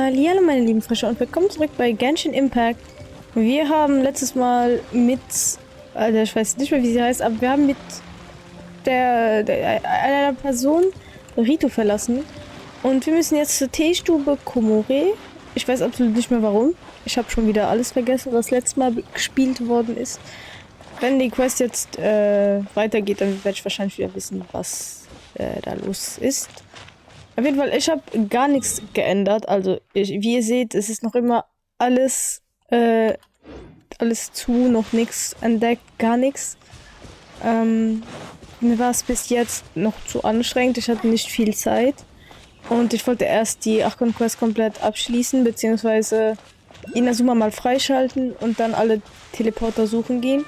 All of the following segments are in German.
Hallihallo meine lieben Frische und willkommen zurück bei Genshin Impact. Wir haben letztes Mal mit, also ich weiß nicht mehr wie sie heißt, aber wir haben mit einer Person Rito verlassen. Und wir müssen jetzt zur Teestube Komore. Ich weiß absolut nicht mehr warum. Ich habe schon wieder alles vergessen, was letztes Mal gespielt worden ist. Wenn die Quest jetzt weitergeht, dann werde ich wahrscheinlich wieder wissen, was da los ist. Auf jeden Fall, ich habe gar nichts geändert. Also, wie ihr seht, es ist noch immer alles zu, noch nichts entdeckt, gar nichts. Mir war es bis jetzt noch zu anstrengend. Ich hatte nicht viel Zeit. Und ich wollte erst die Archon Quest komplett abschließen, beziehungsweise Inazuma mal freischalten und dann alle Teleporter suchen gehen.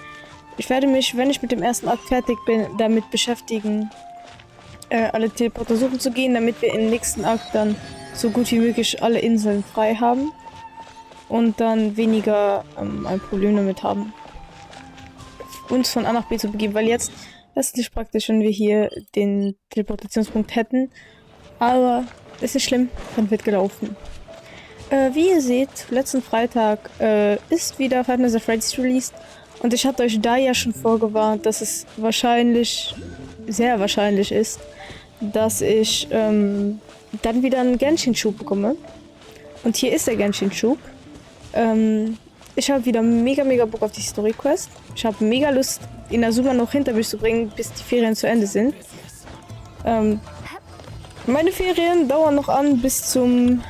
Ich werde mich, wenn ich mit dem ersten Akt fertig bin, damit beschäftigen, alle Teleporter suchen zu gehen, damit wir im nächsten Akt dann so gut wie möglich alle Inseln frei haben und dann weniger ein Problem damit haben, uns von A nach B zu begeben, weil jetzt das ist nicht praktisch, wenn wir hier den Teleportationspunkt hätten, aber es ist schlimm, dann wird gelaufen. Wie ihr seht, letzten Freitag ist wieder Five Nights at Freddy's released und ich hatte euch da ja schon vorgewarnt, dass es wahrscheinlich, sehr wahrscheinlich ist, dass ich dann wieder einen Genshin-Schub bekomme. Und hier ist der Genshin-Schub. Ich habe wieder mega Bock auf die Story-Quest. Ich habe mega Lust, Inazuma noch hinter mich zu bringen, bis die Ferien zu Ende sind. Meine Ferien dauern noch an bis zum...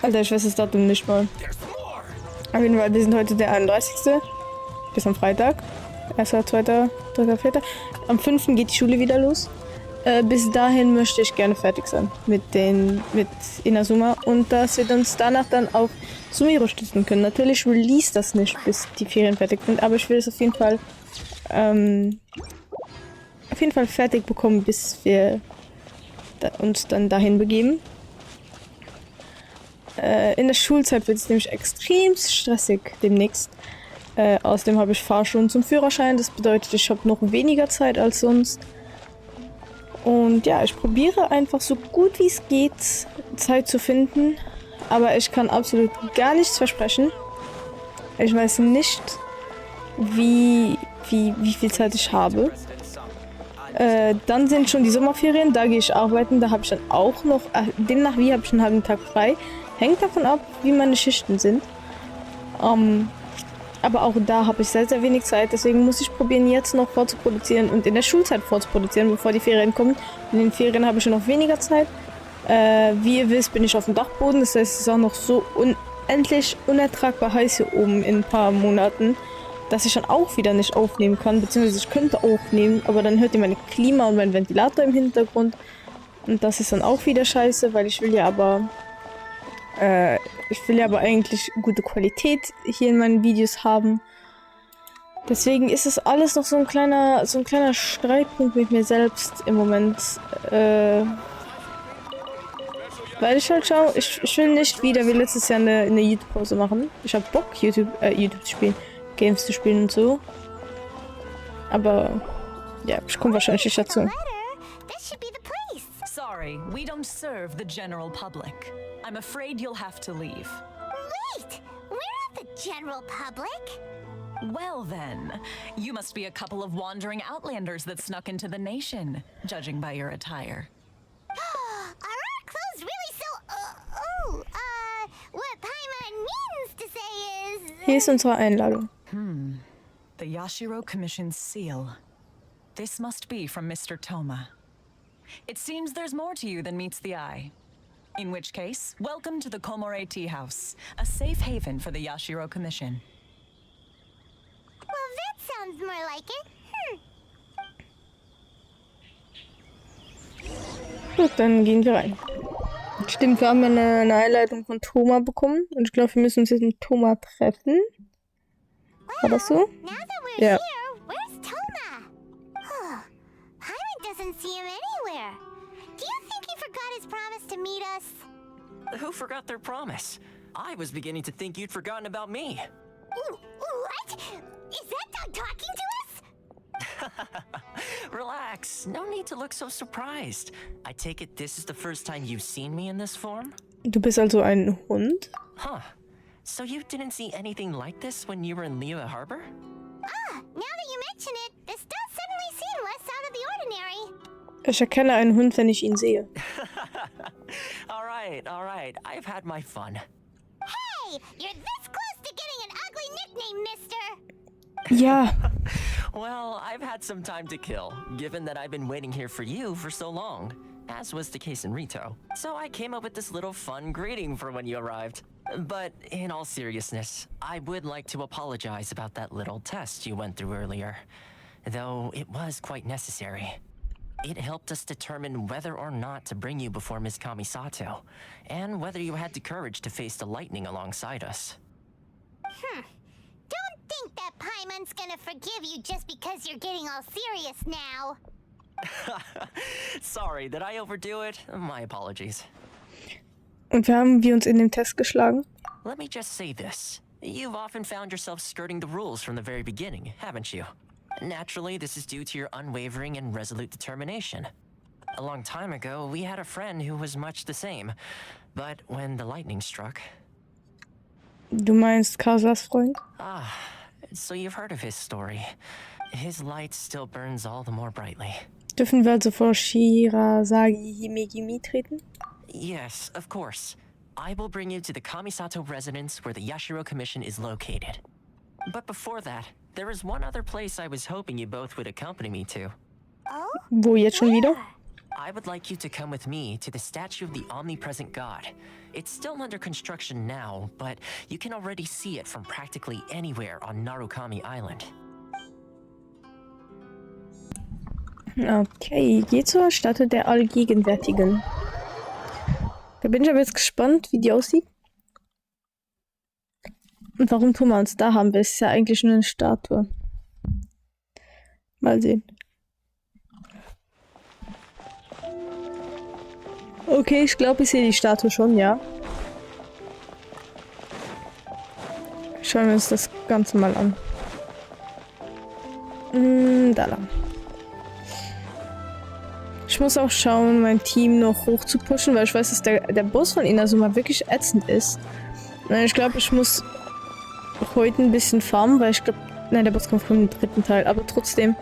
Alter, ich weiß das Datum nicht mal. Auf jeden Fall, wir sind heute der 31. Bis am Freitag. 1., 2., 3., 4. Am 5. geht die Schule wieder los. Bis dahin möchte ich gerne fertig sein mit Inazuma und dass wir uns danach dann auf Sumiro stützen können. Natürlich release das nicht, bis die Ferien fertig sind, aber ich will es auf jeden Fall fertig bekommen, bis wir uns dann dahin begeben. In der Schulzeit wird es nämlich extrem stressig demnächst. Außerdem habe ich Fahrstunden zum Führerschein, das bedeutet, ich habe noch weniger Zeit als sonst. Und ja, ich probiere einfach so gut wie es geht, Zeit zu finden. Aber ich kann absolut gar nichts versprechen. Ich weiß nicht, wie viel Zeit ich habe. Dann sind schon die Sommerferien, da gehe ich arbeiten. Da habe ich dann auch noch, demnach habe ich einen halben Tag frei. Hängt davon ab, wie meine Schichten sind. Aber auch da habe ich sehr wenig Zeit, deswegen muss ich probieren, jetzt noch vorzuproduzieren und in der Schulzeit vorzuproduzieren, bevor die Ferien kommen. In den Ferien habe ich schon noch weniger Zeit. Wie ihr wisst, bin ich auf dem Dachboden, das heißt, es ist auch noch so unendlich unertragbar heiß hier oben in ein paar Monaten, dass ich dann auch wieder nicht aufnehmen kann, beziehungsweise ich könnte aufnehmen, aber dann hört ihr meine Klima und meinen Ventilator im Hintergrund. Und das ist dann auch wieder scheiße, weil ich will ja aber eigentlich gute Qualität hier in meinen Videos haben. Deswegen ist es alles noch so ein kleiner Streitpunkt mit mir selbst im Moment. Weil ich halt schaue, ich will nicht wieder wie letztes Jahr eine YouTube-Pause machen. Ich habe Bock, YouTube zu spielen, Games zu spielen und so. Aber ja, ich komme wahrscheinlich nicht dazu. Sorry, we don't serve the general public. I'm afraid you'll have to leave. Wait! We're not the general public! Well then, you must be a couple of wandering outlanders that snuck into the nation, judging by your attire. Are our clothes really so... what Paimon means to say is... Hier ist unsere Einladung. The Yashiro Commission's seal. This must be from Mr. Toma. It seems there's more to you than meets the eye. In which case, welcome to the Komore Tea House, a safe haven for the Yashiro Commission. Well, that sounds more like it. Gut, dann gehen wir rein. Stimmt, wir haben eine Einleitung von Toma bekommen und ich glaube, wir müssen uns jetzt mit Toma treffen. War das so? Now that we're Ja. here, where's Toma? Paimon doesn't see him anywhere. Do you think he forgot his promise to meet us? Who forgot their promise? I was beginning to think you'd forgotten about me. What? Is that dog talking to us? Relax, no need to look so surprised. I take it this is the first time you've seen me in this form? Du bist also ein Hund? Huh. So you didn't see anything like this when you were in Liyue Harbor? Ah, now that you mention it, this does suddenly seem less out of the ordinary. Ich erkenne einen Hund, wenn ich ihn sehe. Alright. I've had my fun. Hey, you're this close to getting an ugly nickname, mister. Ja, Well, I've had some time to kill, given that I've been waiting here for you for so long, as was the case in Rito. So I came up with this little fun greeting for when you arrived. But in all seriousness, I would like to apologize about that little test you went through earlier, though it was quite necessary. It helped us determine whether or not to bring you before Ms. Kamisato, and whether you had the courage to face the lightning alongside us. Don't think that Paimon's gonna forgive you just because you're getting all serious now. Sorry, did I overdo it? My apologies. und haben wir uns in dem Test geschlagen? Let me just say this. You've often found yourself skirting the rules from the very beginning, haven't you? Naturally, this is due to your unwavering and resolute determination. A long time ago, we had a friend who was much the same. But when the lightning struck... Du meinst Kasas Freund? So you've heard of his story. His light still burns all the more brightly. Dürfen wir also vor Shirasagi Himegimi treten? Yes, of course. I will bring you to the Kamisato residence where the Yashiro Commission is located. But before that, there is one other place I was hoping you both would accompany me to. Oh? Wo jetzt schon wieder? I would like you to come with me to the statue of the omnipresent god. It's still under construction now, but you can already see it from practically anywhere on Narukami Island. Okay, geh zur Statue der Allgegenwärtigen. Da bin ich aber jetzt gespannt, wie die aussieht. Und warum tun wir uns da haben wir? Es ist ja eigentlich nur eine Statue. Mal sehen. Okay, ich glaube, ich sehe die Statue schon, ja. Schauen wir uns das Ganze mal an. Da lang. Ich muss auch schauen, mein Team noch hoch zu pushen, weil ich weiß, dass der Boss von Inazuma wirklich ätzend ist. Ich glaube, ich muss heute ein bisschen farmen, weil ich glaube... Nein, der Boss kommt vom dritten Teil, aber trotzdem.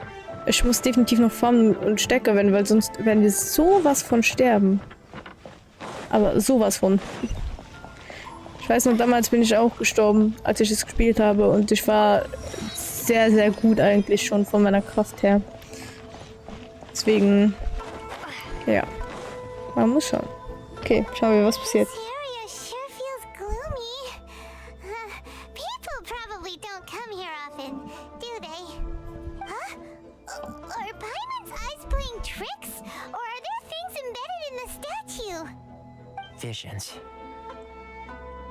Ich muss definitiv noch farmen und stärker werden, weil sonst werden wir sowas von sterben. Aber sowas von. Ich weiß noch, damals bin ich auch gestorben, als ich es gespielt habe. Und ich war sehr, sehr gut eigentlich schon von meiner Kraft her. Deswegen... Ja. Man muss schauen. Okay, schauen wir, was passiert. This area sure feels gloomy. People probably don't come here often, do they? Huh? Are Paimon's eyes playing tricks? Or are there things embedded in the statue? Visions.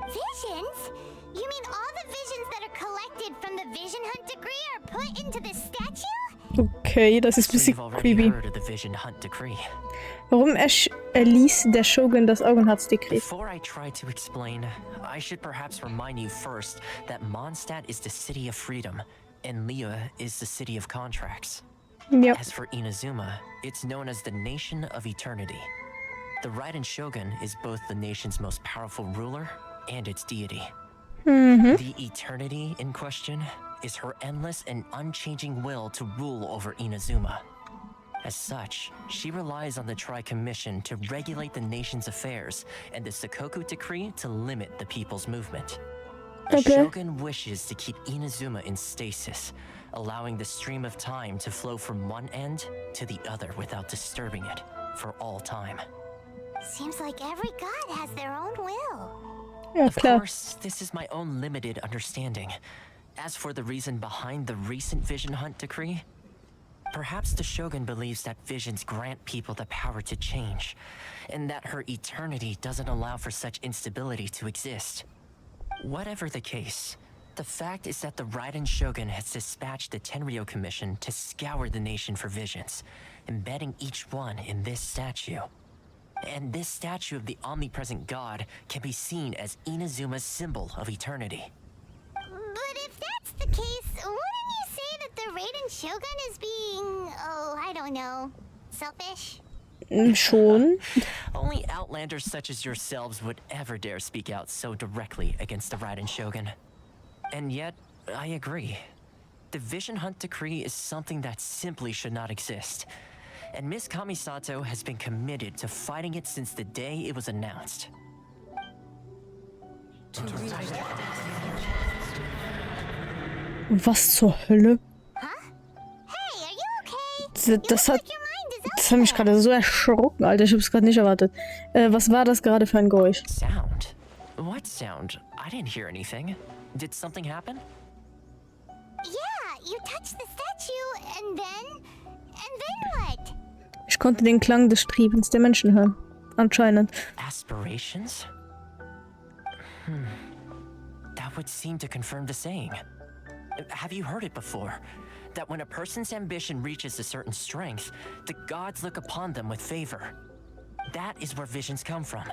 Visions? You mean all the visions that are collected from the Vision Hunt degree are put into this statue? Okay, das ist ein So bisschen you've already creepy. heard of the Vision Hunt decree. Warum erließ der Shogun das Augenharzdekret? Before I try to explain, I should perhaps remind you first that Mondstadt is the city of freedom, and Liyue is the city of contracts. Ja. As for Inazuma, it's known as the Nation of Eternity. The Raiden Shogun is both the nation's most powerful ruler and its deity. The Eternity in question is her endless and unchanging will to rule over Inazuma. As such, she relies on the Tri-Commission to regulate the nation's affairs and the Sakoku Decree to limit the people's movement. The Okay. Shogun wishes to keep Inazuma in stasis, allowing the stream of time to flow from one end to the other without disturbing it for all time. Seems like every god has their own will. Ja, Of klar. course, this is my own limited understanding. As for the reason behind the recent Vision Hunt decree, perhaps the Shogun believes that visions grant people the power to change, and that her eternity doesn't allow for such instability to exist. Whatever the case, the fact is that the Raiden Shogun has dispatched the Tenryo Commission to scour the nation for visions, embedding each one in this statue. And this statue of the omnipresent god can be seen as Inazuma's symbol of eternity. But if that's the case, wouldn't you say that the Raiden Shogun is being, oh, I don't know, selfish? Schon. Only outlanders such as yourselves would ever dare speak out so directly against the Raiden Shogun. And yet, I agree. The Vision Hunt Decree is something that simply should not exist. And Miss Kamisato has been committed to fighting it since the day it was announced. Was zur Hölle? Hey, are you okay? Das hat, Your mind is das hat mich gerade so erschrocken, Alter. Ich hab's gerade nicht erwartet. Was war das gerade für ein Geräusch? Sound? What sound? I didn't hear anything. Did something happen? Yeah, you touched the statue and then what? Ich konnte den Klang des Strebens der Menschen hören. Anscheinend. Aspirations? That would seem to confirm the saying. Have you heard it before? That when a person's ambition reaches a certain strength, the gods look upon them with favor. That is where visions come from.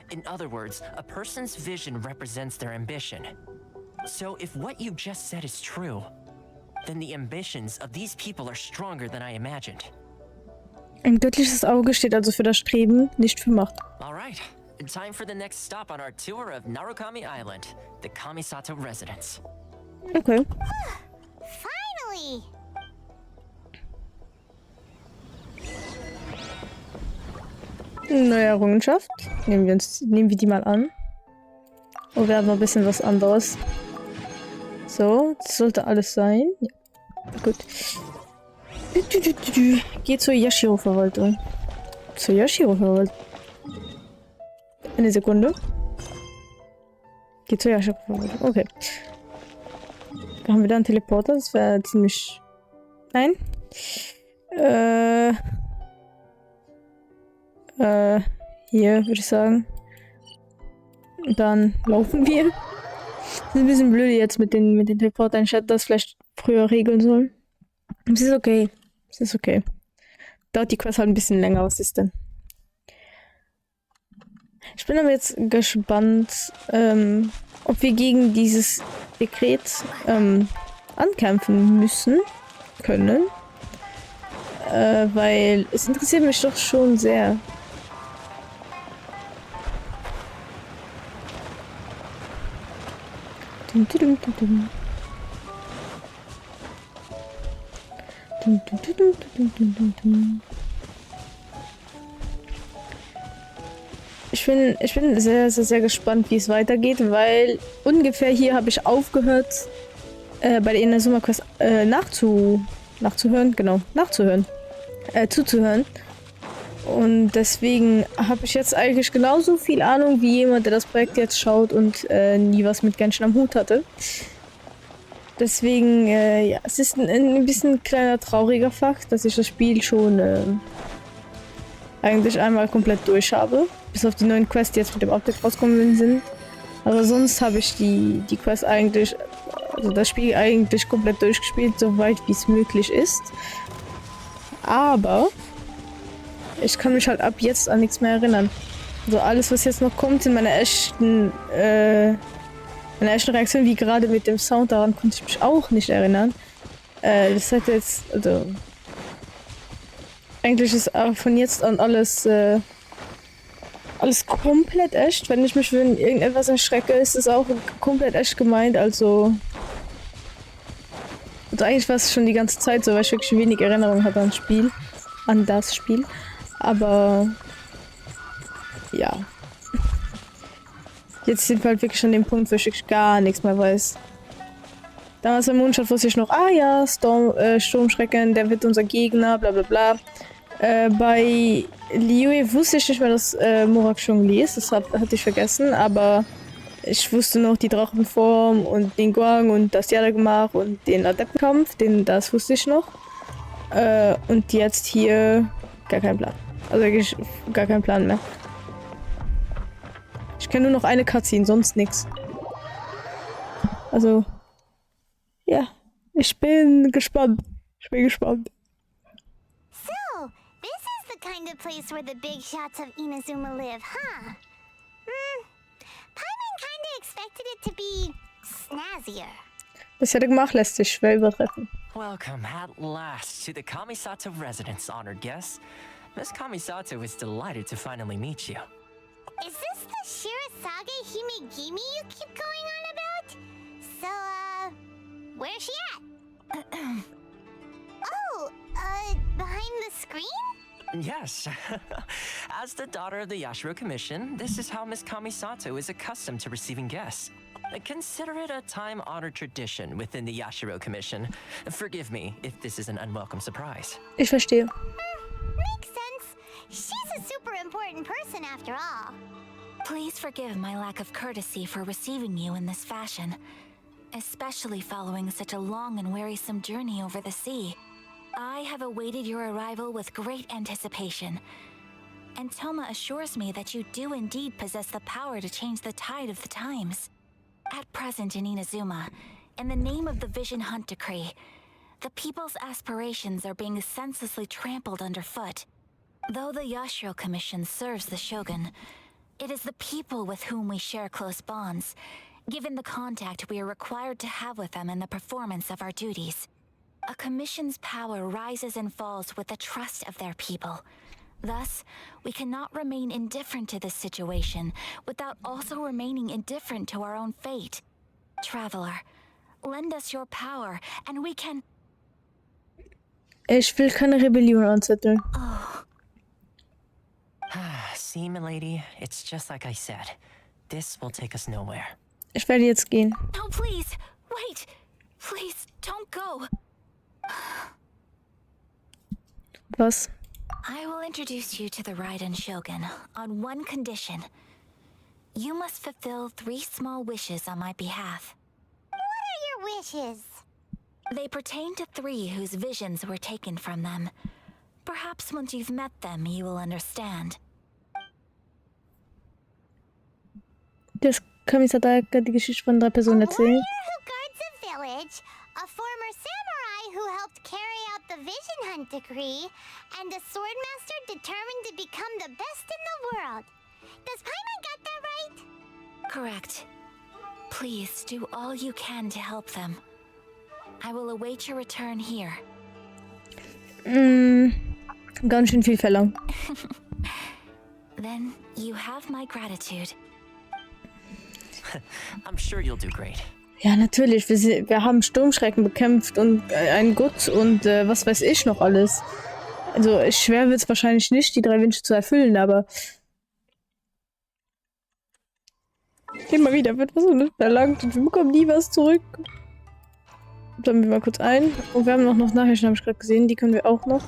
In other words, a person's vision represents their ambition. So if what you just said is true, then the ambitions of these people are stronger than I imagined. Ein göttliches Auge steht also für das Streben, nicht für Macht. All right, time for the next stop on our tour of Narukami Island, the Kamisato residence. Okay. Finally! Neue Errungenschaft. Nehmen wir die mal an. Oh, wir haben noch ein bisschen was anderes. So, das sollte alles sein. Ja. Gut. Geh zur Yashiro Verwaltung. Zur Yashiro Verwaltung. Eine Sekunde. Geh zur Yashiro Verwaltung. Okay. Haben wir da einen Teleporter? Das wäre ziemlich... Nein? Hier würde ich sagen. Und dann laufen wir. Das ist ein bisschen blöd jetzt mit den Teleportern. Ich hätte das vielleicht früher regeln sollen. Es ist okay. Es ist okay. Dauert die Quest halt ein bisschen länger. Was ist denn? Ich bin aber jetzt gespannt, ob wir gegen dieses Dekret ankämpfen müssen. Können. Weil es interessiert mich doch schon sehr. Ich bin sehr, sehr, sehr gespannt, wie es weitergeht, weil ungefähr hier habe ich aufgehört, bei der Inazuma Quest zuzuhören. Und deswegen habe ich jetzt eigentlich genauso viel Ahnung wie jemand, der das Projekt jetzt schaut und nie was mit Genshin am Hut hatte. Deswegen, ja, es ist ein bisschen kleiner trauriger Fakt, dass ich das Spiel schon eigentlich einmal komplett durch habe. Bis auf die neuen Quests, die jetzt mit dem Update rauskommen sind. Aber sonst habe ich die Quest eigentlich, also das Spiel eigentlich komplett durchgespielt, soweit wie es möglich ist. Aber ich kann mich halt ab jetzt an nichts mehr erinnern. Also alles, was jetzt noch kommt, in meiner echten Reaktion, wie gerade mit dem Sound, daran konnte ich mich auch nicht erinnern. Das hat jetzt, also eigentlich ist von jetzt an alles komplett echt. Wenn ich mich für irgendetwas erschrecke, ist es auch komplett echt gemeint. Also eigentlich war es schon die ganze Zeit so, weil ich wirklich wenig Erinnerung hatte an das Spiel. Aber ja. Jetzt sind wir halt wirklich an dem Punkt, wo ich wirklich gar nichts mehr weiß. Damals im Mondstadt wusste ich noch, ja, Sturmschrecken, der wird unser Gegner, bla bla bla. Bei Liyue wusste ich nicht mehr, dass Morak schon liest, das hatte ich vergessen, aber ich wusste noch die Drachenform und den Guang und das Jada-Gemach und den Adeptenkampf, das wusste ich noch. Und jetzt hier gar kein Plan. Also wirklich gar keinen Plan mehr. Ich kenne nur noch eine Cutscene, sonst nichts. Also, ja, ich bin gespannt. So, this is the kind of place where the big shots of Inazuma live, huh? Paimon kinda expected it to be snazzier. Das hätte gemacht, lässt sich schwer übertreffen. Welcome at last to the Kamisato residence, honored guests. Miss Kamisato is delighted to finally meet you. Is this the Shirasage Himegimi you keep going on about? So, where's she at? Oh, behind the screen? Yes. As the daughter of the Yashiro Commission, this is how Miss Kamisato is accustomed to receiving guests. Consider it a time-honored tradition within the Yashiro Commission. Forgive me if this is an unwelcome surprise. Ich verstehe. Makes sense. She's a super important person after all. Please forgive my lack of courtesy for receiving you in this fashion, especially following such a long and wearisome journey over the sea. I have awaited your arrival with great anticipation, and Toma assures me that you do indeed possess the power to change the tide of the times. At present in Inazuma, in the name of the Vision Hunt Decree, the people's aspirations are being senselessly trampled underfoot. Though the Yashiro Commission serves the Shogun, it is the people with whom we share close bonds, given the contact we are required to have with them in the performance of our duties. A commission's power rises and falls with the trust of their people. Thus, we cannot remain indifferent to this situation without also remaining indifferent to our own fate. Traveler, lend us your power and we can... Ich will keine Rebellion anzetteln. Oh, See, milady, it's just like I said. This will take us nowhere. Ich werde jetzt gehen. no, please, wait. Please, don't go. Was? I will introduce you to the Raiden Shogun on one condition. You must fulfill 3 small wishes on my behalf. What are your wishes? They pertain to 3 whose visions were taken from them. Perhaps once you've met them, you will understand. Das Kamisato hat die Geschichte von 3 Personen A erzählen. warrior who guards a village, a former samurai who helped carry out the Vision Hunt Decree, and a swordmaster determined to become the best in the world. Does Paimon got that right? Correct. Please do all you can to help them. I will await your return here. Ganz schön viel verlangt. Then you have my gratitude. I'm sure you'll do great. Ja, natürlich. Wir haben Sturmschrecken bekämpft und einen Gott und was weiß ich noch alles. Also schwer wird es wahrscheinlich nicht, die 3 Wünsche zu erfüllen, aber immer wieder wird was verlangt und wir bekommen nie was zurück. Sammeln wir mal kurz ein. Und wir haben noch Nachrichten, habe ich gerade gesehen, die können wir auch noch.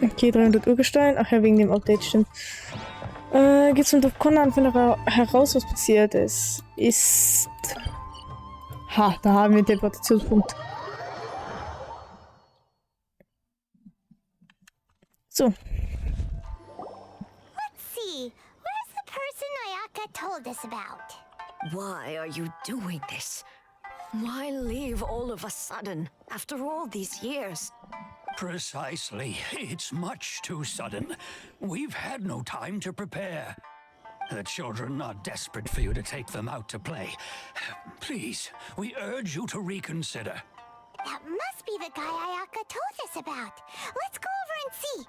Okay, 300 Urgestein. Ach ja, wegen dem Update, stimmt. Geht's zum Dorf Konda und finde heraus, was passiert ist. Ha, da haben wir den Interpretationspunkt. So. Let's see. Where's the person Ayaka told us about? Why are you doing this? Why leave all of a sudden, after all these years? Precisely. It's much too sudden. We've had no time to prepare. The children are desperate for you to take them out to play. Please, we urge you to reconsider. That must be the guy Ayaka told us about. Let's go over and see.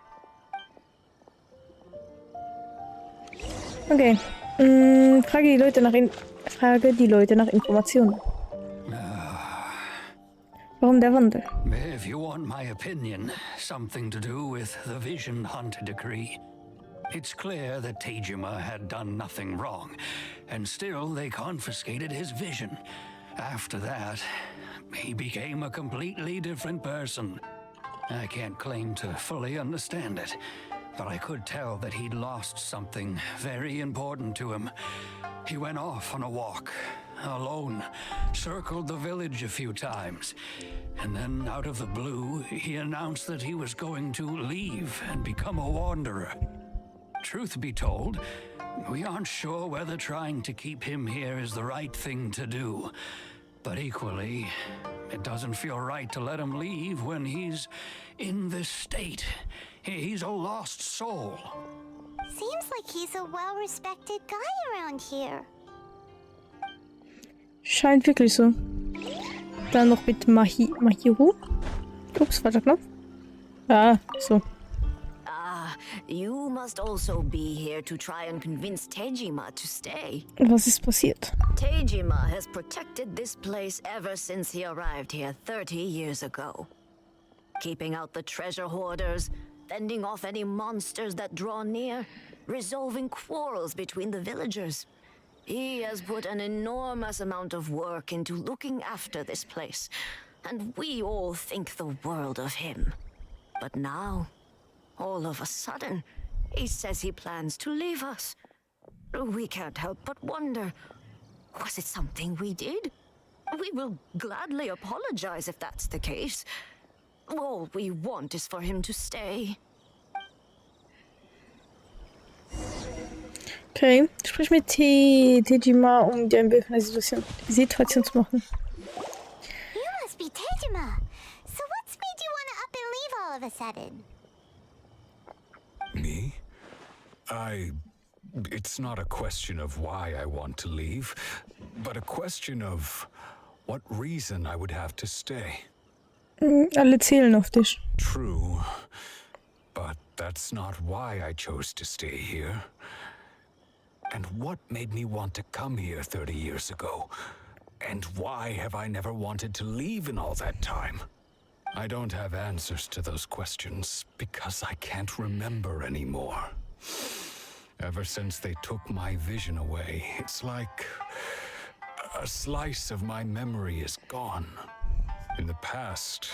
Okay. Frage die Leute nach Informationen. Warum der Wandel? If you want my opinion, something to do with the Vision Hunt Decree. It's clear that Tejima had done nothing wrong, and still they confiscated his vision. After that, he became a completely different person. I can't claim to fully understand it, but I could tell that he'd lost something very important to him. He went off on a walk, alone, circled the village a few times, and then out of the blue, he announced that he was going to leave and become a wanderer. Truth be told, we aren't sure whether trying to keep him here is the right thing to do. But equally, it doesn't feel right to let him leave when he's in this state. He's a lost soul. Seems like he's a well-respected guy around here. Scheint wirklich so. Dann noch mit Mahiro. Ups, falscher Knopf. Ah, so. Ah, you must also be here to try and convince Tejima to stay. Was ist passiert? Tejima has protected this place ever since he arrived here 30 years ago. Keeping out the treasure hoarders, fending off any monsters that draw near, resolving quarrels between the villagers. He has put an enormous amount of work into looking after this place, and we all think the world of him. But now, all of a sudden, he says he plans to leave us. We can't help but wonder, was it something we did? We will gladly apologize if that's the case. All we want is for him to stay. Okay, sprich mit Tejima, um dir ein Bild von der Situation zu machen. You must be Tejima. So what's made you want to up and leave all of a sudden? Me? It's not a question of why I want to leave, but a question of what reason I would have to stay. Alle zählen auf dich. True, but that's not why I chose to stay here. And what made me want to come here 30 years ago? And why have I never wanted to leave in all that time? I don't have answers to those questions because I can't remember anymore. Ever since they took my vision away, it's like a slice of my memory is gone. In the past,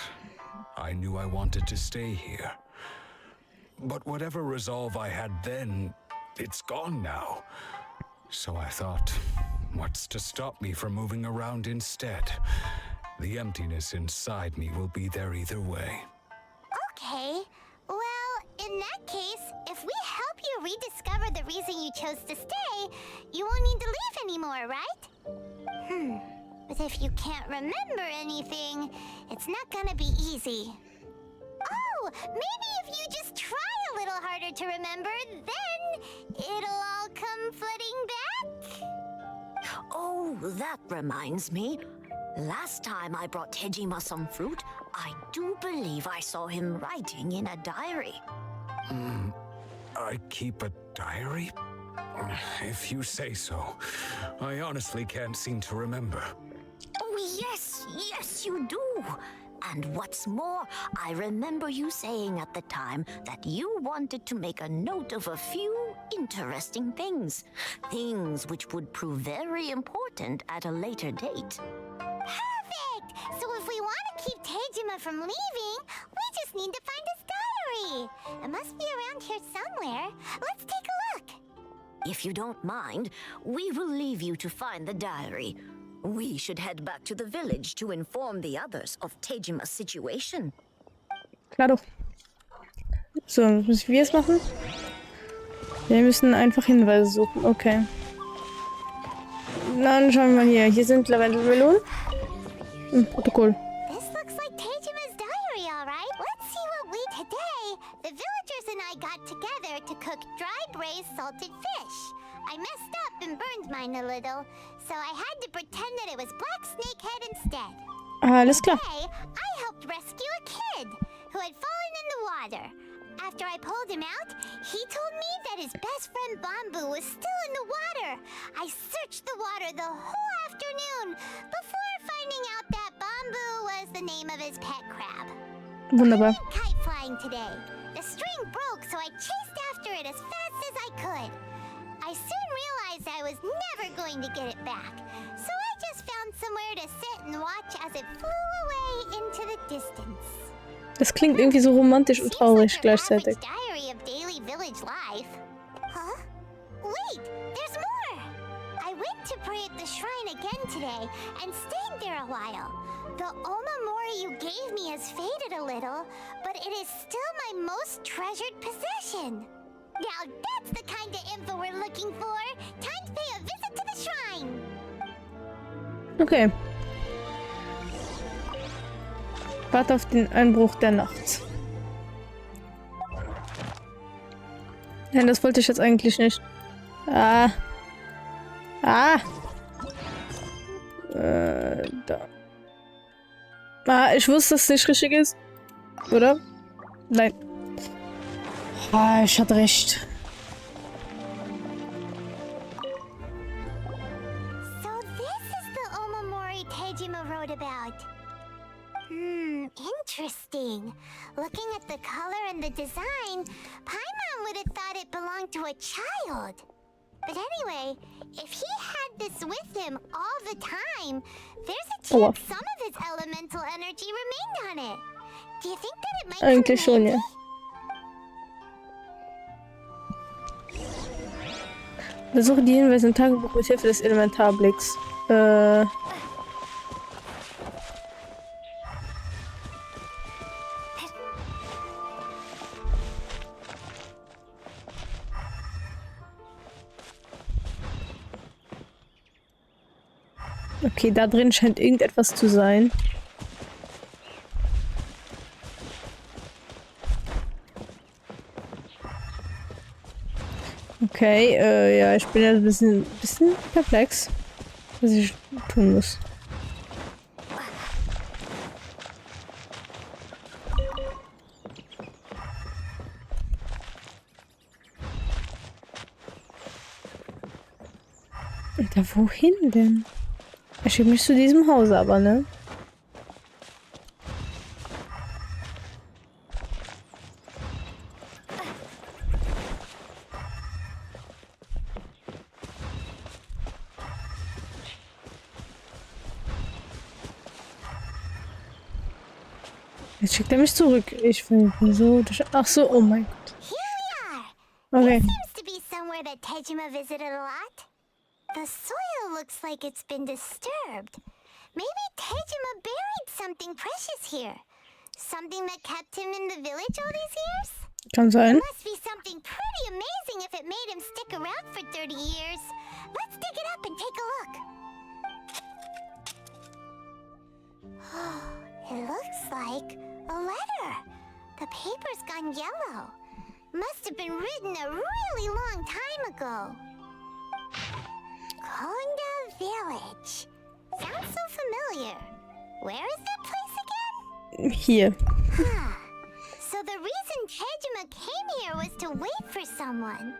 I knew I wanted to stay here. But whatever resolve I had then, it's gone now. So I thought, what's to stop me from moving around instead? The emptiness inside me will be there either way. Okay. Well, in that case, if we help you rediscover the reason you chose to stay, you won't need to leave anymore, right? But if you can't remember anything, it's not gonna be easy. Oh, maybe if you just try a little harder to remember, then it'll all come flooding back? Oh, that reminds me. Last time I brought Tejima some fruit, I do believe I saw him writing in a diary. I keep a diary? If you say so. I honestly can't seem to remember. Oh, yes, you do. And what's more, I remember you saying at the time that you wanted to make a note of a few interesting things. Things which would prove very important at a later date. Perfect! So if we want to keep Tejima from leaving, we just need to find his diary. It must be around here somewhere. Let's take a look. If you don't mind, we will leave you to find the diary. We should head back to the village to inform the others of Tejima's situation. Klar doch. So, müssen wir es machen? Wir müssen einfach Hinweise suchen. Okay. Dann schauen wir mal hier. Hier sind Lavendelmelonen. Protokoll. This looks like Tejima's diary, all right. Let's see what we today. The villagers and I got together to cook dry braised salted fish. I messed up and burned mine a little, so I had to pretend that it was black snakehead instead. Alles klar. Today, I helped rescue a kid who had fallen in the water. After I pulled him out, he told me that his best friend Bamboo was still in the water. I searched the water the whole afternoon before finding out that Bamboo was the name of his pet crab. Wunderbar. I went kite flying today. The string broke, so I chased after it as fast as I could. I soon realized I was never going to get it back, so I just found somewhere to sit and watch as it flew away into the distance. Das klingt irgendwie so romantisch und traurig gleichzeitig. Diary of daily village life. Huh? Wait, there's more. I went to pray at the shrine again today and stayed there a while. The omamori you gave me has faded a little, but it is still my most treasured possession. Now that's the kind of info we're looking for. Time to pay a visit to the shrine. Okay. Warte auf den Einbruch der Nacht. Nein, das wollte ich jetzt eigentlich nicht. Da. Ich wusste, dass es nicht richtig ist. Oder? Nein. Ah, ich hatte recht. So this is the Omamori Tejima wrote about. Interesting. Looking at the color and the design, Paimon would have thought it belonged to a child. But anyway, if he had this with him all the time, there's a chance some of his elemental energy remained on it. Do you think that it might Eigentlich come in schon, ja. handy? Versuche die Hinweise im Tagebuch mit Hilfe des Elementarblicks. Okay, da drin scheint irgendetwas zu sein. Okay, ja, ich bin ja ein bisschen perplex, was ich tun muss. Alter, wohin denn? Er schickt mich zu diesem Haus aber, ne? Jetzt schickt er mich zurück. Ich will so... Ach so, oh mein Gott. Here we are. Okay. This seems to be somewhere that Tejima visited a lot. The soil looks like it's been disturbed. Maybe Tejima buried something precious here. Something that kept him in the village all these years? Kann sein. Must be something pretty amazing if it made him stick around for 30 years. Let's dig it up and take a look. It looks like a letter. The paper's gone yellow. Must have been written a really long time ago. Konda Village. Sounds so familiar. Where is that place again? Hier. So the reason Tejima came here was to wait for someone.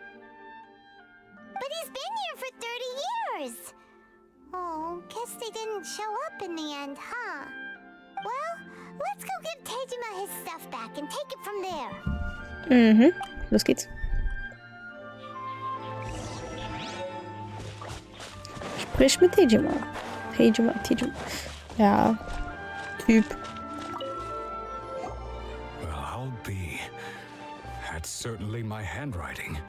But he's been here for 30 years. Oh, guess they didn't show up in the end, huh? Well, let's go give Tejima his stuff back and take it from there. Los geht's. Sprich mit Tejima. Tejima. Ja. Typ. Well, I'll be. That's certainly my handwriting.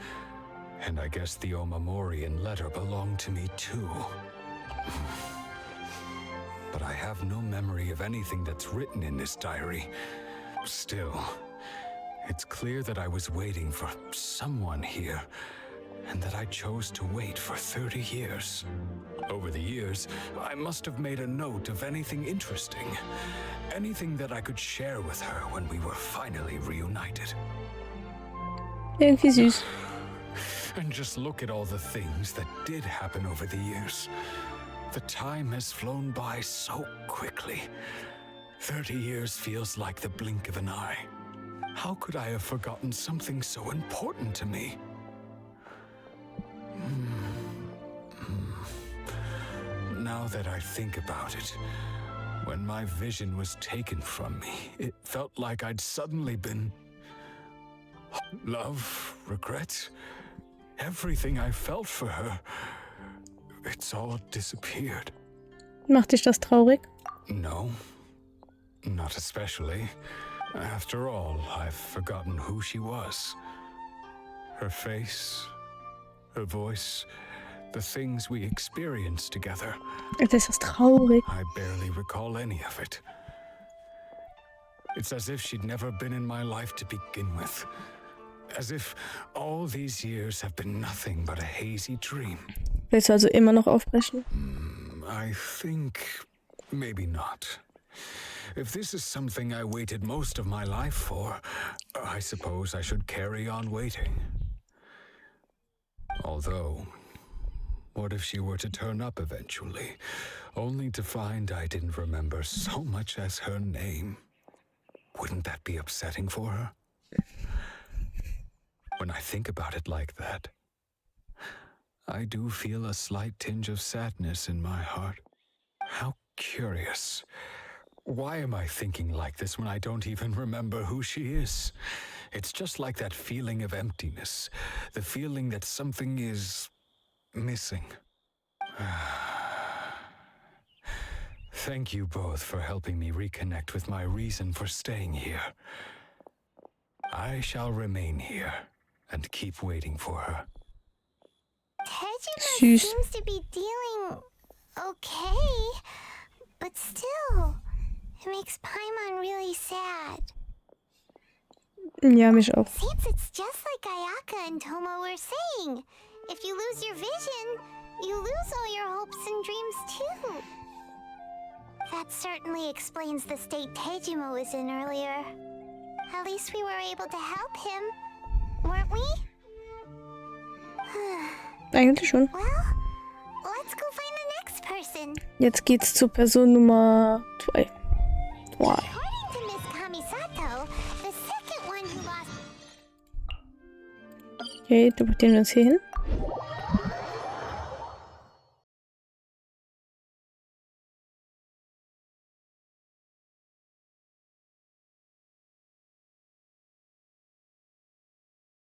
And I guess the Omamorian letter belonged to me too. But I have no memory of anything that's written in this diary. Still, it's clear that I was waiting for someone here, and that I chose to wait for 30 years. Over the years, I must have made a note of anything interesting. Anything that I could share with her when we were finally reunited. Irgendwie süß. And just look at all the things that did happen over the years. The time has flown by so quickly. 30 years feels like the blink of an eye. How could I have forgotten something so important to me? Now that I think about it, when my vision was taken from me, it felt like I'd suddenly been... Love, regret, everything I felt for her, it's all disappeared. Macht dich das traurig? No, not especially. After all, I've forgotten who she was. Her face, her voice, the things we experienced together. Jetzt ist das traurig. I barely recall any of it. It's as if she'd never been in my life to begin with. As if all these years have been nothing but a hazy dream. Willst du also immer noch aufbrechen? I think maybe not. If this is something I waited most of my life for, I suppose I should carry on waiting. Although, what if she were to turn up eventually, only to find I didn't remember so much as her name? Wouldn't that be upsetting for her? When I think about it like that, I do feel a slight tinge of sadness in my heart. How curious. Why am I thinking like this when I don't even remember who she is? It's just like that feeling of emptiness, the feeling that something is missing. Thank you both for helping me reconnect with my reason for staying here. I shall remain here and keep waiting for her. Tejima Süß. seems to be dealing okay, but still, it makes Paimon really sad. Ja, mich auch. Seems it's just like Ayaka and Toma were saying. If you lose your vision, you lose all your hopes and dreams too. That certainly explains the state Tejima was in earlier. At least we were able to help him, weren't we? Eigentlich schon. Well, let's go find the next person. Jetzt geht's zur Person Nummer 2. Wow. According to Miss Kamisato, the second one who lost. Okay, teleportieren wir uns hier hin.